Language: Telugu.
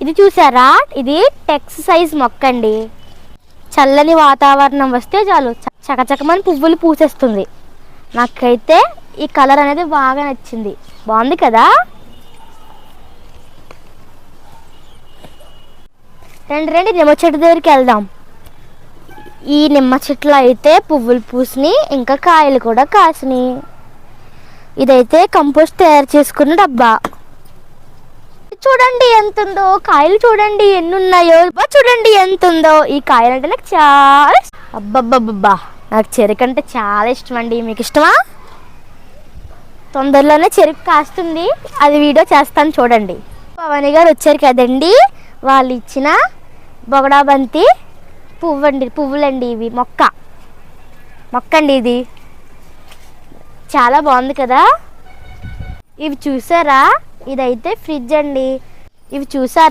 ఇది చూసారా, ఇది టెక్సైజ్ మొక్క అండి. చల్లని వాతావరణం వస్తే చాలు చకచకమని పువ్వులు పూసేస్తుంది. నాకైతే ఈ కలర్ అనేది బాగా నచ్చింది, బాగుంది కదా. రండి నిమ్మ చెట్టు దగ్గరికి వెళ్దాం. ఈ నిమ్మ చెట్లు అయితే పువ్వులు పూసినాయి, ఇంకా కాయలు కూడా కాసినాయి. ఇదైతే కంపోస్ట్ తయారు చేసుకున్న డబ్బా. చూడండి ఎంత ఉందో, కాయలు చూడండి ఎన్ని ఉన్నాయో, చూడండి ఎంత ఉందో. ఈ కాయలు అంటే నాకు చాలా అబ్బబ్బబ్బబ్బా, నాకు చెరుకు అంటే చాలా ఇష్టం అండి. మీకు ఇష్టమా? తొందరలోనే చెరుకు కాస్తుంది, అది వీడియో చేస్తాను చూడండి. పవని గారు వచ్చారు కదండి, వాళ్ళు ఇచ్చిన బొగడా బంతి పువ్వులండి. ఇవి మొక్క అండి, ఇది చాలా బాగుంది కదా. ఇవి చూసారా, ఇదైతే ఫ్రిడ్జ్ అండి. ఇవి చూసారా,